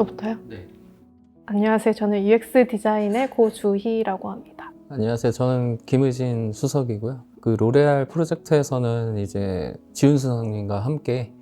저부터요? 네. 안녕하세요. 저는 UX 디자인의 고주희라고 합니다. 안녕하세요. 저는 김의진 수석이고요. 그 로레알 프로젝트에서는 이제 지훈 수석님과 함께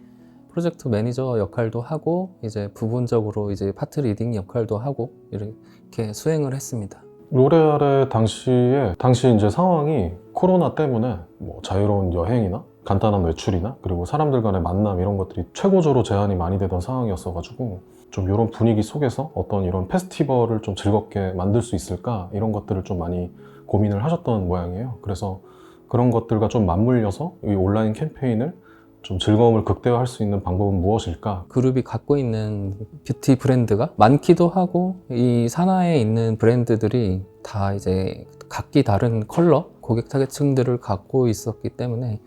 프로젝트 매니저 역할도 하고 이제 부분적으로 이제 파트 리딩 역할도 하고 이렇게 수행을 했습니다. 로레알의 당시 이제 상황이 코로나 때문에 뭐 자유로운 여행이나 간단한 외출이나 그리고 사람들 간의 만남 이런 것들이 최고조로 제한이 많이 되던 상황이었어가지고 좀 이런 분위기 속에서 어떤 이런 페스티벌을 좀 즐겁게 만들 수 있을까 이런 것들을 좀 많이 고민을 하셨던 모양이에요. 그래서 그런 것들과 좀 맞물려서 이 온라인 캠페인을 좀 즐거움을 극대화할 수 있는 방법은 무엇일까? 그룹이 갖고 있는 뷰티 브랜드가 많기도 하고 이 산하에 있는 브랜드들이 다 이제 각기 다른 컬러 고객 타겟층들을 갖고 있었기 때문에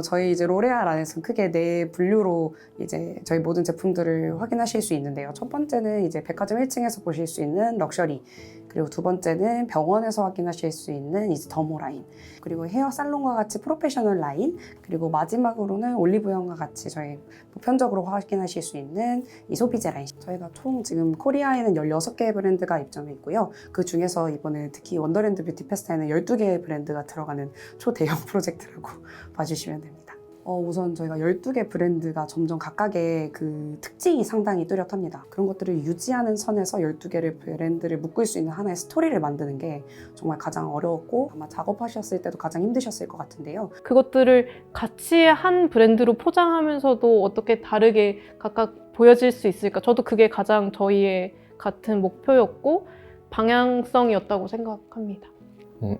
저희 이제 로레알 안에서는 크게 네 분류로 이제 저희 모든 제품들을 확인하실 수 있는데요. 첫 번째는 이제 백화점 1층에서 보실 수 있는 럭셔리, 그리고 두 번째는 병원에서 확인하실 수 있는 이제 더모 라인, 그리고 헤어 살롱과 같이 프로페셔널 라인, 그리고 마지막으로는 올리브영과 같이 저희 보편적으로 확인하실 수 있는 이 소비재 라인. 저희가 총 지금 코리아에는 16개의 브랜드가 입점해 있고요. 그 중에서 이번에 특히 원더랜드 뷰티 페스타에는 12개의 브랜드가 들어가는 초대형 프로젝트라고 봐주시면 됩니다. 우선 저희가 12개 브랜드가 점점 각각의 그 특징이 상당히 뚜렷합니다. 그런 것들을 유지하는 선에서 12개의 브랜드를 묶을 수 있는 하나의 스토리를 만드는 게 정말 가장 어려웠고 아마 작업하셨을 때도 가장 힘드셨을 것 같은데요. 그것들을 같이 한 브랜드로 포장하면서도 어떻게 다르게 각각 보여질 수 있을까? 저도 그게 가장 저희의 같은 목표였고 방향성이었다고 생각합니다.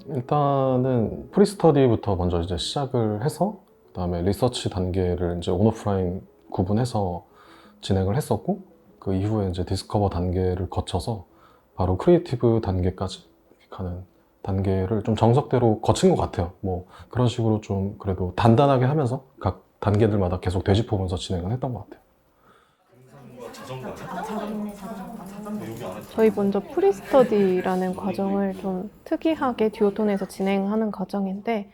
일단은 프리스터디부터 먼저 이제 시작을 해서 그다음에 리서치 단계를 이제 온오프라인 구분해서 진행을 했었고 그 이후에 이제 디스커버 단계를 거쳐서 바로 크리에이티브 단계까지 가는 단계를 좀 정석대로 거친 것 같아요. 뭐 그런 식으로 좀 그래도 단단하게 하면서 각 단계들마다 계속 되짚어보면서 진행을 했던 것 같아요. 저희 먼저 프리스터디라는 과정을 좀 특이하게 듀오톤에서 진행하는 과정인데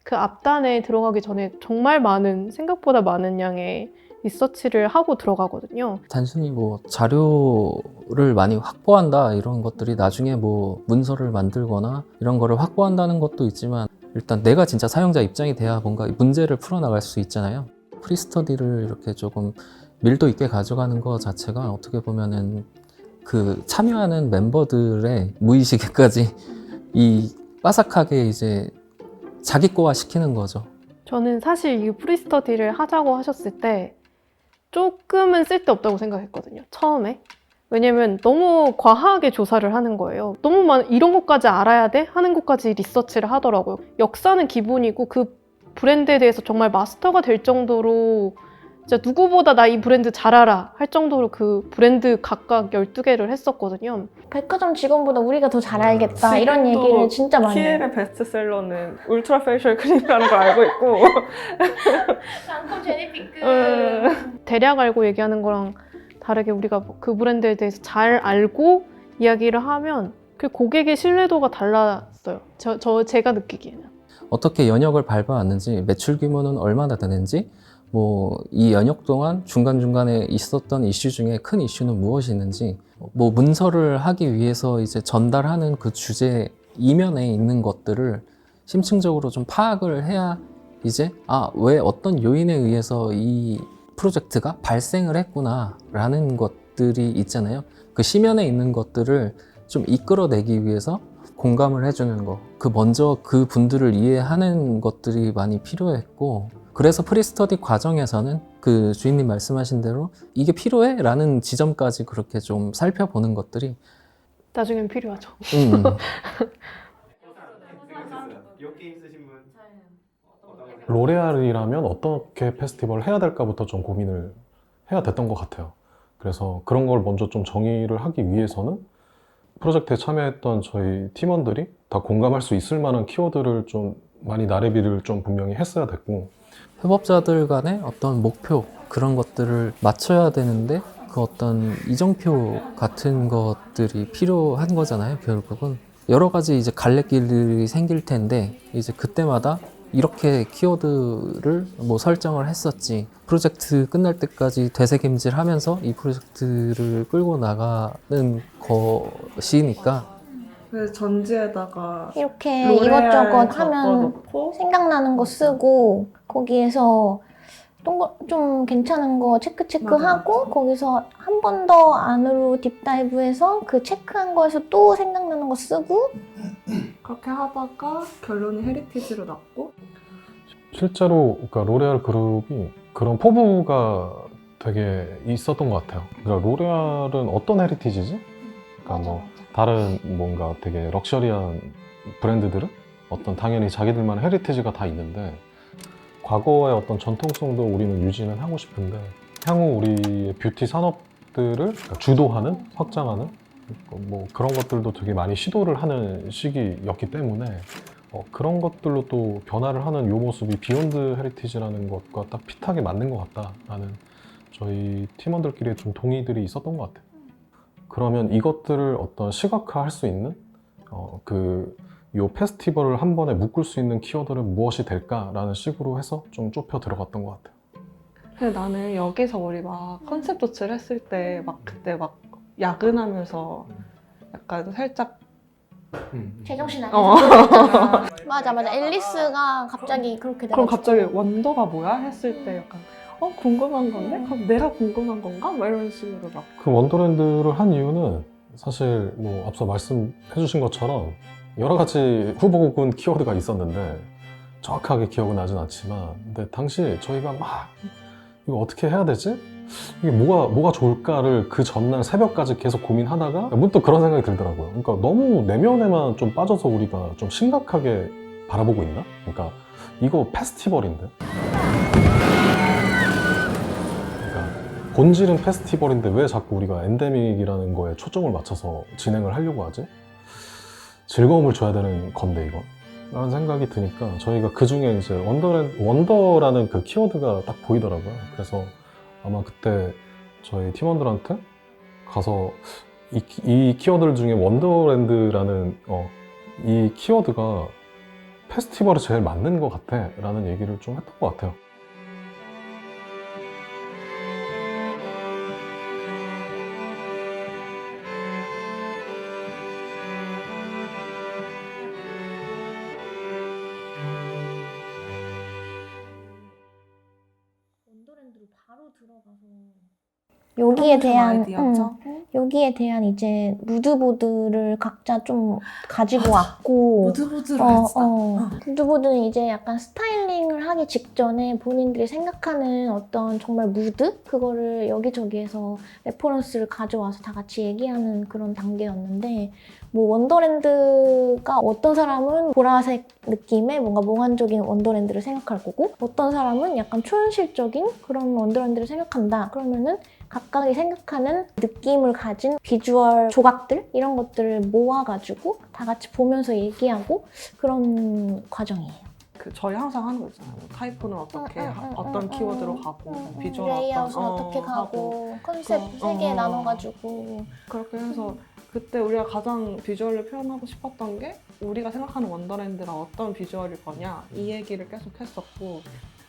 그 앞단에 들어가기 전에 정말 생각보다 많은 양의 리서치를 하고 들어가거든요. 단순히 뭐 자료를 많이 확보한다 이런 것들이 나중에 뭐 문서를 만들거나 이런 거를 확보한다는 것도 있지만 일단 내가 진짜 사용자 입장이 돼야 뭔가 문제를 풀어나갈 수 있잖아요. 프리스터디를 이렇게 조금 밀도 있게 가져가는 것 자체가 어떻게 보면은 그 참여하는 멤버들의 무의식에까지 이 빠삭하게 이제 자기거화 시키는 거죠. 저는 사실 이 프리스터디를 하자고 하셨을 때 조금은 쓸데없다고 생각했거든요, 처음에. 왜냐면 너무 과하게 조사를 하는 거예요. 너무 이런 것까지 알아야 돼? 하는 것까지 리서치를 하더라고요. 역사는 기본이고 그 브랜드에 대해서 정말 마스터가 될 정도로 진짜 누구보다 나 이 브랜드 잘 알아 할 정도로 그 브랜드 각각 12개를 했었거든요. 백화점 직원보다 우리가 더 잘 알겠다 이런 얘기를 진짜 많이 해요. 키엘의 베스트셀러는 울트라 페이셜 크림이라는 걸 알고 있고 랑콤 제니피크 대략 알고 얘기하는 거랑 다르게 우리가 그 브랜드에 대해서 잘 알고 이야기를 하면 그 고객의 신뢰도가 달랐어요. 제가 느끼기에는. 어떻게 연역을 밟아왔는지, 매출 규모는 얼마나 되는지, 뭐 이 연역 동안 중간중간에 있었던 이슈 중에 큰 이슈는 무엇이 있는지, 뭐 문서를 하기 위해서 이제 전달하는 그 주제 이면에 있는 것들을 심층적으로 좀 파악을 해야 이제 왜 어떤 요인에 의해서 이 프로젝트가 발생을 했구나 라는 것들이 있잖아요. 그 시면에 있는 것들을 좀 이끌어내기 위해서 공감을 해주는 거, 먼저 그 분들을 이해하는 것들이 많이 필요했고, 그래서 프리스터디 과정에서는 그 주인님 말씀하신 대로 이게 필요해? 라는 지점까지 그렇게 좀 살펴보는 것들이 나중엔 필요하죠. 로레알이라면 어떻게 페스티벌을 해야 될까부터 좀 고민을 해야 됐던 것 같아요. 그래서 그런 걸 먼저 좀 정의를 하기 위해서는 프로젝트에 참여했던 저희 팀원들이 다 공감할 수 있을 만한 키워드를 좀 많이 나래비를 좀 분명히 했어야 됐고, 협업자들 간의 어떤 목표 그런 것들을 맞춰야 되는데 그 어떤 이정표 같은 것들이 필요한 거잖아요. 결국은 여러 가지 이제 갈래길들이 생길 텐데 이제 그때마다 이렇게 키워드를 뭐 설정을 했었지. 프로젝트 끝날 때까지 되새김질하면서 이 프로젝트를 끌고 나가는 것이니까. 그래서 전지에다가 이렇게 로레알 이것저것 하면 적어놓고 생각나는 거 쓰고 거기에서 좀 괜찮은 거 체크하고 거기서 한 번 더 안으로 딥다이브해서 그 체크한 거에서 또 생각나는 거 쓰고 그렇게 하다가 결론이 헤리티지로 났고 실제로 그러니까 로레알 그룹이 그런 포부가 되게 있었던 것 같아요. 그러니까 로레알은 어떤 헤리티지지? 그러니까 뭐 다른 뭔가 되게 럭셔리한 브랜드들은 어떤 당연히 자기들만의 헤리티지가 다 있는데 과거의 어떤 전통성도 우리는 유지는 하고 싶은데 향후 우리의 뷰티 산업들을 그러니까 주도하는, 확장하는 뭐 그런 것들도 되게 많이 시도를 하는 시기였기 때문에 그런 것들로 또 변화를 하는 요 모습이 비욘드 헤리티지라는 것과 딱 핏하게 맞는 것 같다라는 저희 팀원들끼리 좀 동의들이 있었던 것 같아요. 그러면 이것들을 어떤 시각화할 수 있는 요 페스티벌을 한 번에 묶을 수 있는 키워드는 무엇이 될까라는 식으로 해서 좀 좁혀 들어갔던 것 같아요. 근데 나는 여기서 우리 막 컨셉 도치를 했을 때 막 그때 막 야근하면서 약간 살짝 제정신 안 어. 차리잖아. 맞아 앨리스가 갑자기 그렇게 그럼 돼가지고 갑자기 원더가 뭐야? 했을 때 약간 궁금한 건데? 그럼 내가 궁금한 건가? 막 이런 식으로 막 그 원더랜드를 한 이유는 사실 뭐 앞서 말씀해 주신 것처럼 여러 가지 후보군 키워드가 있었는데 정확하게 기억은 나진 않지만 근데 당시 저희가 막 이거 어떻게 해야 되지? 이게 뭐가 좋을까를 그 전날 새벽까지 계속 고민하다가 문득 그런 생각이 들더라고요. 그러니까 너무 내면에만 좀 빠져서 우리가 좀 심각하게 바라보고 있나? 그러니까 이거 페스티벌인데? 그러니까 본질은 페스티벌인데 왜 자꾸 우리가 엔데믹이라는 거에 초점을 맞춰서 진행을 하려고 하지? 즐거움을 줘야 되는 건데 이거 라는 생각이 드니까 저희가 그 중에 이제 원더라는 그 키워드가 딱 보이더라고요. 그래서 아마 그때 저희 팀원들한테 가서 이 키워드 중에 원더랜드라는 이 키워드가 페스티벌에 제일 맞는 것 같아 라는 얘기를 좀 했던 것 같아요. 원더랜드로 바로 들어가서 아이디어죠? 여기에 대한 이제 무드보드를 각자 좀 가지고 왔고 무드보드로 했어. 무드보드는 이제 약간 스타일링을 하기 직전에 본인들이 생각하는 어떤 정말 무드? 그거를 여기저기에서 레퍼런스를 가져와서 다 같이 얘기하는 그런 단계였는데 뭐 원더랜드가 어떤 사람은 보라색 느낌의 뭔가 몽환적인 원더랜드를 생각할 거고 어떤 사람은 약간 초현실적인 그런 원더랜드를 생각한다. 그러면은 각각이 생각하는 느낌을 가진 비주얼 조각들 이런 것들을 모아가지고 다 같이 보면서 얘기하고 그런 과정이에요. 그 저희 항상 하는 거 있잖아요. 타이프는 어떻게 어떤 키워드로 가고 비주얼 레이아웃은 어떤 어떻게 가고 컨셉 그래서, 3개 나눠가지고 그렇게 해서 그때 우리가 가장 비주얼을 표현하고 싶었던 게 우리가 생각하는 원더랜드가 어떤 비주얼일 거냐 이 얘기를 계속 했었고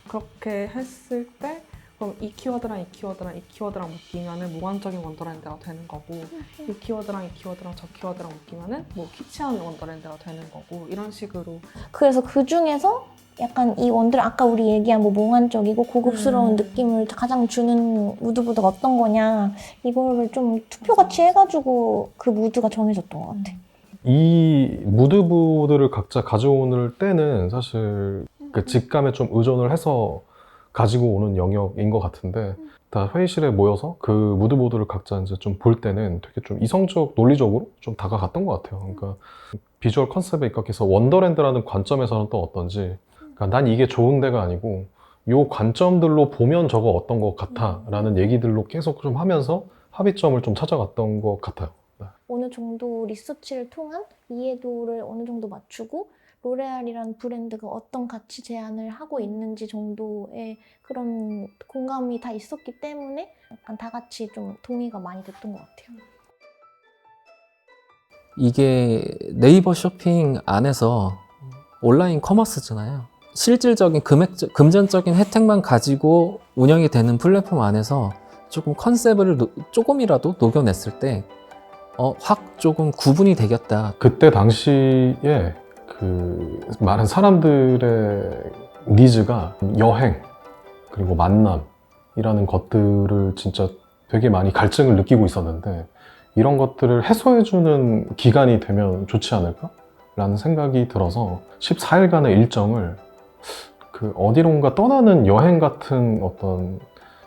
그렇게 했을 때 그럼 이 키워드랑 이 키워드랑 이 키워드랑 묶이면은 몽환적인 원더랜드가 되는 거고 이 키워드랑 이 키워드랑 저 키워드랑 묶이면은 뭐 키치한 원더랜드가 되는 거고 이런 식으로 그래서 그 중에서 약간 이 원들 아까 우리 얘기한 뭐 몽환적이고 고급스러운 느낌을 가장 주는 무드보드가 어떤 거냐 이거를 좀 투표같이 해가지고 그 무드가 정해졌던 것 같아. 이 무드보드를 각자 가져오는 때는 사실 그 직감에 좀 의존을 해서 가지고 오는 영역인 것 같은데 다 회의실에 모여서 그 무드보드를 각자 이제 좀 볼 때는 되게 좀 이성적, 논리적으로 좀 다가갔던 것 같아요. 그러니까 비주얼 컨셉에 입각해서 원더랜드라는 관점에서는 또 어떤지 그러니까 난 이게 좋은 데가 아니고 요 관점들로 보면 저거 어떤 것 같아 라는 얘기들로 계속 좀 하면서 합의점을 좀 찾아갔던 것 같아요. 어느 정도 리서치를 통한 이해도를 어느 정도 맞추고 로레알이라는 브랜드가 어떤 가치 제안을 하고 있는지 정도의 그런 공감이 다 있었기 때문에 약간 다 같이 좀 동의가 많이 됐던 것 같아요. 이게 네이버 쇼핑 안에서 온라인 커머스잖아요. 실질적인 금전적인 혜택만 가지고 운영이 되는 플랫폼 안에서 조금 컨셉을 조금이라도 녹여냈을 때 확 조금 구분이 되겠다. 그때 당시에 그 많은 사람들의 니즈가 여행 그리고 만남이라는 것들을 진짜 되게 많이 갈증을 느끼고 있었는데 이런 것들을 해소해주는 기간이 되면 좋지 않을까? 라는 생각이 들어서 14일간의 일정을 그 어디론가 떠나는 여행 같은 어떤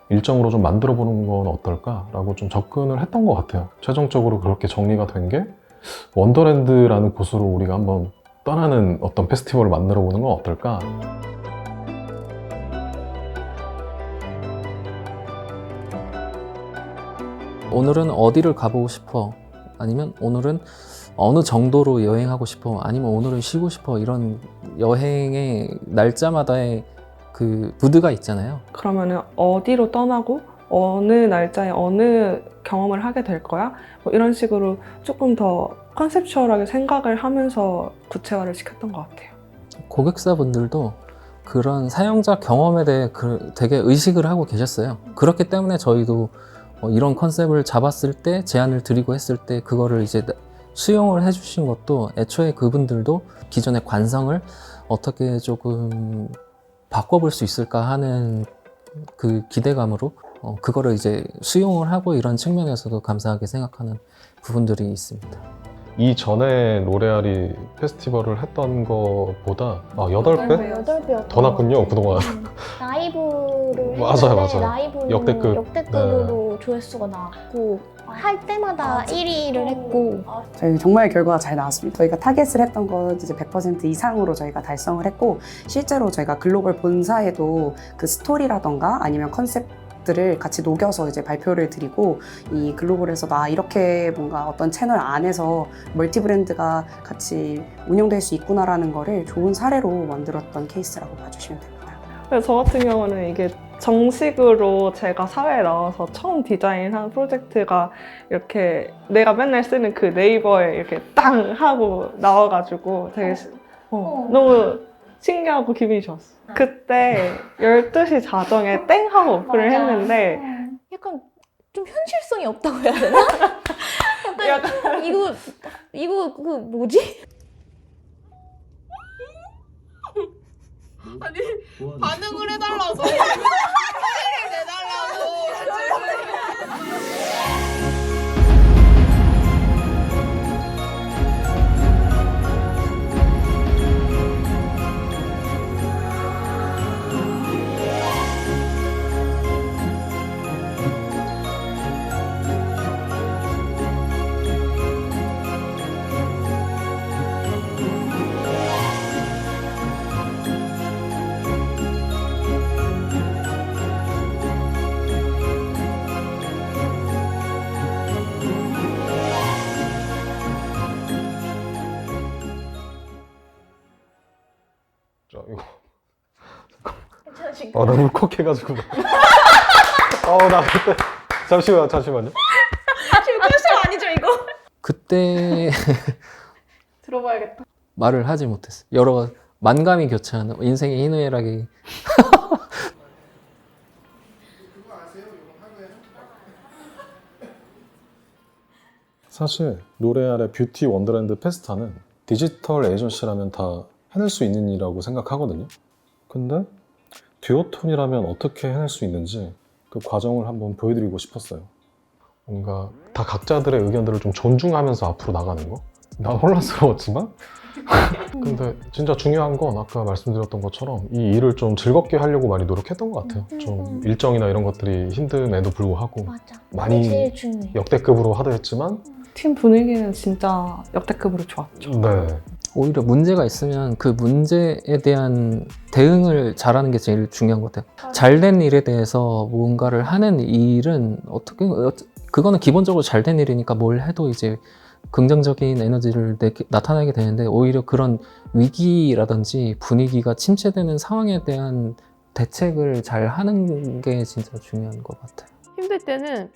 일정으로 좀 만들어 보는 건 어떨까라고 좀 접근을 했던 것 같아요. 최종적으로 그렇게 정리가 된 게 원더랜드라는 곳으로 우리가 한번 떠나는 어떤 페스티벌을 만들어 보는 건 어떨까? 오늘은 어디를 가보고 싶어? 아니면 오늘은 어느 정도로 여행하고 싶어? 아니면 오늘은 쉬고 싶어? 이런 여행의 날짜마다의 그 무드가 있잖아요. 그러면은 어디로 떠나고 어느 날짜에 어느 경험을 하게 될 거야? 뭐 이런 식으로 조금 더 컨셉추얼하게 생각을 하면서 구체화를 시켰던 것 같아요. 고객사분들도 그런 사용자 경험에 대해 되게 의식을 하고 계셨어요. 그렇기 때문에 저희도 이런 컨셉을 잡았을 때 제안을 드리고 했을 때 그거를 이제 수용을 해주신 것도 애초에 그분들도 기존의 관성을 어떻게 조금 바꿔볼 수 있을까 하는 그 기대감으로 그거를 이제 수용을 하고 이런 측면에서도 감사하게 생각하는 부분들이 있습니다. 이전에 로레알이 페스티벌을 했던 것보다 8배? 8배였던 더 났군요, 그동안. 라이브를 맞아요, 했는데 맞아요. 라이브는 역대급. 역대급으로 조회수가 나왔고 할 때마다 1위를 했고 저희 정말 결과가 잘 나왔습니다. 저희가 타겟을 했던 건 이제 100% 이상으로 저희가 달성을 했고 실제로 저희가 글로벌 본사에도 그 스토리라던가 아니면 컨셉들을 같이 녹여서 이제 발표를 드리고 이 글로벌에서 나 이렇게 뭔가 어떤 채널 안에서 멀티 브랜드가 같이 운영될 수 있구나라는 거를 좋은 사례로 만들었던 케이스라고 봐주시면 됩니다. 그래서 저 같은 경우는 이게 정식으로 제가 사회에 나와서 처음 디자인한 프로젝트가 이렇게 내가 맨날 쓰는 그 네이버에 이렇게 땅 하고 나와가지고 되게 너무 신기하고 기분이 좋았어. 그때 12시 자정에 땡 하고 오픈을 맞아. 했는데 약간 좀 현실성이 없다고 해야 되나? 약간 이거 그 뭐지? 아니 반응을 해달라고 소리를 내달라고 자, 이거. 나 울컥해가지고. 나 그때. 잠시만요. 지금 꿀팁 아니죠 이거? 그때 들어봐야겠다. 말을 하지 못했어요. 여러 만감이 교차하는 인생의 희노애락이. 사실 로레알의 뷰티 원더랜드 페스타는 디지털 에이전시라면 다 해낼 수 있는 일이라고 생각하거든요. 근데 듀오톤이라면 어떻게 해낼 수 있는지 그 과정을 한번 보여드리고 싶었어요. 뭔가 다 각자들의 의견들을 좀 존중하면서 앞으로 나가는 거? 난 혼란스러웠지만 근데 진짜 중요한 건 아까 말씀드렸던 것처럼 이 일을 좀 즐겁게 하려고 많이 노력했던 것 같아요. 좀 일정이나 이런 것들이 힘듦에도 불구하고 맞아. 많이 그게 제일 중요해. 역대급으로 하려 했지만 팀 분위기는 진짜 역대급으로 좋았죠. 네. 오히려 문제가 있으면 그 문제에 대한 대응을 잘하는 게 제일 중요한 것 같아요. 잘된 일에 대해서 뭔가를 하는 일은 그거는 기본적으로 잘된 일이니까 뭘 해도 이제 긍정적인 에너지를 나타내게 되는데 오히려 그런 위기라든지 분위기가 침체되는 상황에 대한 대책을 잘 하는 게 진짜 중요한 것 같아요. 힘들 때는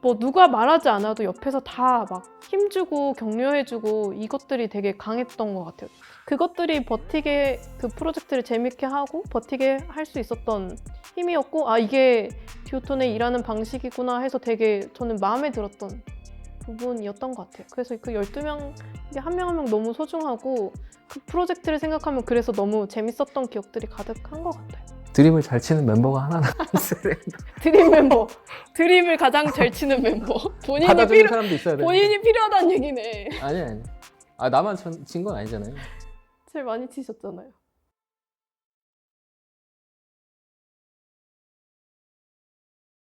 뭐 누가 말하지 않아도 옆에서 다 막 힘주고 격려해주고 이것들이 되게 강했던 것 같아요. 그것들이 버티게 그 프로젝트를 재밌게 하고 버티게 할 수 있었던 힘이었고 아 이게 듀오톤의 일하는 방식이구나 해서 되게 저는 마음에 들었던 부분이었던 것 같아요. 그래서 그 12명 한 명 한 명 너무 소중하고 그 프로젝트를 생각하면 그래서 너무 재밌었던 기억들이 가득한 것 같아요. 드립을 잘 치는 멤버가 하나는 있어야 된다. 드림 멤버. 드림을 가장 잘 치는 멤버. 받아주는 사람도 있어야 돼. 본인이 필요하다는 얘기네. 아니. 아 나만 친 건 아니잖아요. 제일 많이 치셨잖아요.